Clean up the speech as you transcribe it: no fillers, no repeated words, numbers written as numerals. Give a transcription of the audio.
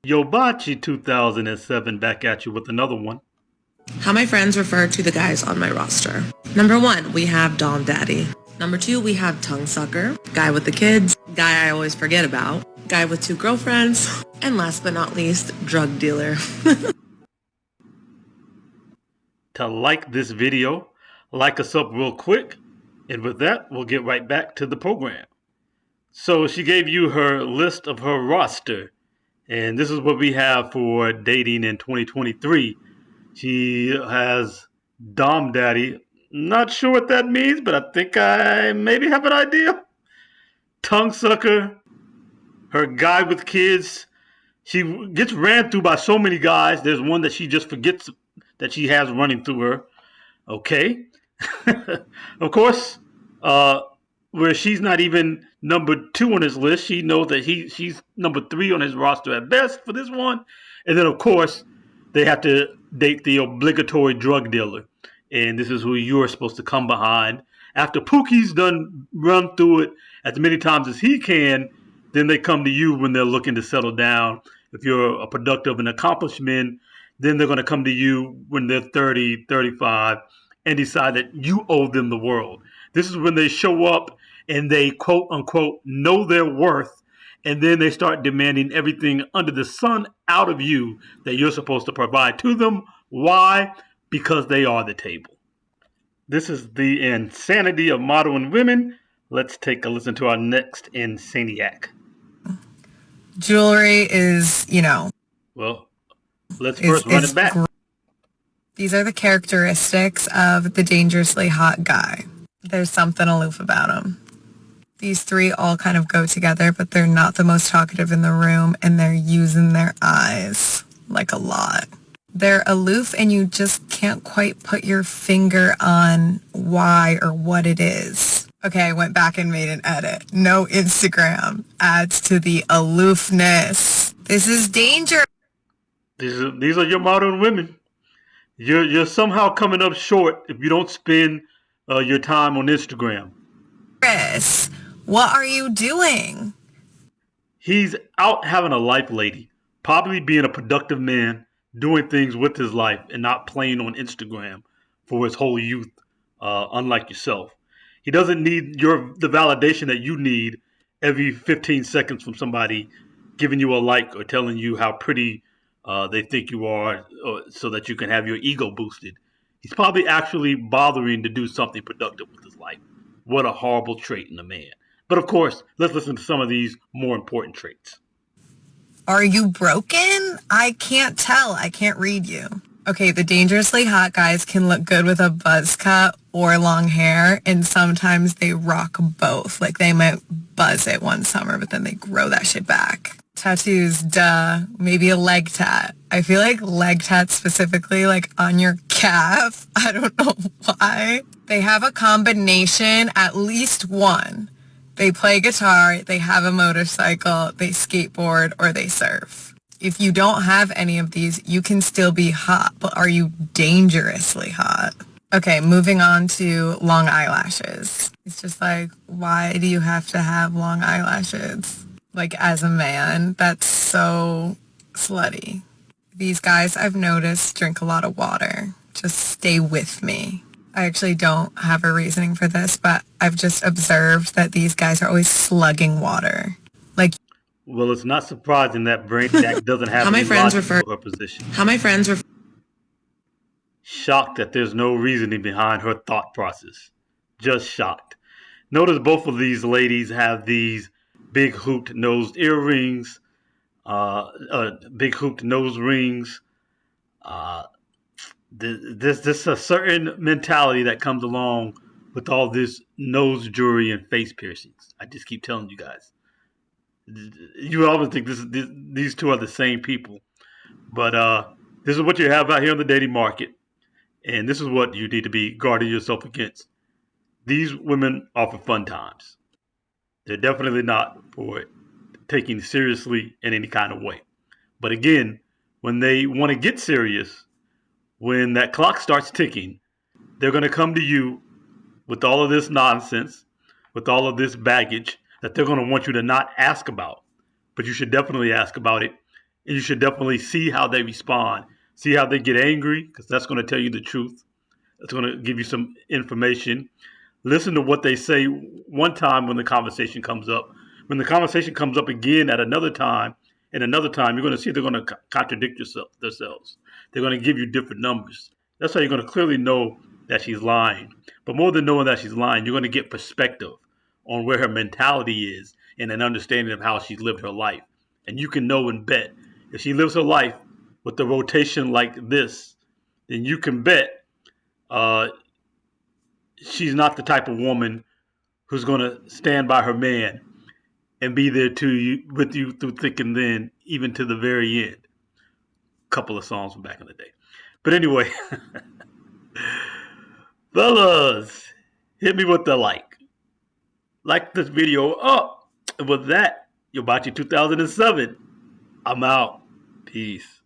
Yobachi 2007 back at you with another one. How my friends refer to the guys on my roster. Number 1, we have Dom Daddy. Number 2, we have Tongue Sucker, guy with the kids, guy I always forget about, guy with 2 girlfriends, and last but not least, drug dealer. To like this video, like us up real quick, and with that, we'll get right back to the program. So she gave you her list of her roster, and this is what we have for dating in 2023. She has Dom Daddy. Not sure what that means, but I think I maybe have an idea. Tongue Sucker, her guy with kids. She gets ran through by so many guys. There's one that she just forgets that she has running through her. Okay. Of course, where she's not even number 2 on his list, she knows that she's number 3 on his roster at best for this one. And then, of course, they have to date the obligatory drug dealer. And this is who you're supposed to come behind. After Pookie's done run through it as many times as he can, then they come to you when they're looking to settle down. If you're a productive and accomplished man, then they're going to come to you when they're 30, 35, and decide that you owe them the world. This is when they show up and they, quote unquote, know their worth, and then they start demanding everything under the sun out of you that you're supposed to provide to them. Why? Because they are the table. This is the insanity of modern women. Let's take a listen to our next insaniac. Jewelry is, Well, let's first run it back. These are the characteristics of the dangerously hot guy. There's something aloof about him. These 3 all kind of go together, but they're not the most talkative in the room, and they're using their eyes like a lot. They're aloof, and you just can't quite put your finger on why or what it is. Okay, I went back and made an edit. No Instagram adds to the aloofness. This is danger. These are your modern women. You're somehow coming up short if you don't spend your time on Instagram. Chris, what are you doing? He's out having a life, lady. Probably being a productive man, doing things with his life, and not playing on Instagram for his whole youth, unlike yourself. He doesn't need the validation that you need every 15 seconds from somebody giving you a like or telling you how pretty they think you are so that you can have your ego boosted. He's probably actually bothering to do something productive with his life. What a horrible trait in a man. But of course, let's listen to some of these more important traits. Are you broken? I can't tell. I can't read you. Okay, the dangerously hot guys can look good with a buzz cut or long hair, and sometimes they rock both. Like, they might buzz it one summer, but then they grow that shit back. Tattoos, duh. Maybe a leg tat. I feel like leg tats specifically, like on your calf. I don't know why. They have a combination, at least one. They play guitar, they have a motorcycle, they skateboard, or they surf. If you don't have any of these, you can still be hot, but are you dangerously hot? Okay, moving on to long eyelashes. It's just like, why do you have to have long eyelashes? Like, as a man, that's so slutty. These guys, I've noticed, drink a lot of water. Just stay with me. I actually don't have a reasoning for this, but I've just observed that these guys are always slugging water. Like, well, it's not surprising that Brainiac doesn't have any logic for her position. Shocked that there's no reasoning behind her thought process. Just shocked. Notice both of these ladies have these big hooped nosed earrings, big hooped nose rings. There's a certain mentality that comes along with all this nose jewelry and face piercings. I just keep telling you guys. You always think these 2 are the same people. But this is what you have out here in the dating market. And this is what you need to be guarding yourself against. These women are for fun times. They're definitely not for taking seriously in any kind of way. But again, when they want to get serious, when that clock starts ticking, they're going to come to you with all of this nonsense, with all of this baggage that they're going to want you to not ask about. But you should definitely ask about it and you should definitely see how they respond. See how they get angry, because that's going to tell you the truth. It's going to give you some information. Listen to what they say one time when the conversation comes up. When the conversation comes up again at another time, and another time, you're going to see they're going to contradict themselves. They're going to give you different numbers. That's how you're going to clearly know that she's lying. But more than knowing that she's lying, you're going to get perspective on where her mentality is and an understanding of how she's lived her life. And you can know and bet if she lives her life with the rotation like this, then you can bet she's not the type of woman who's going to stand by her man and be there with you through thick and thin, even to the very end. Couple of songs from back in the day. But anyway, fellas, hit me with the like. Like this video up. And with that, Yobachi 2007. I'm out. Peace.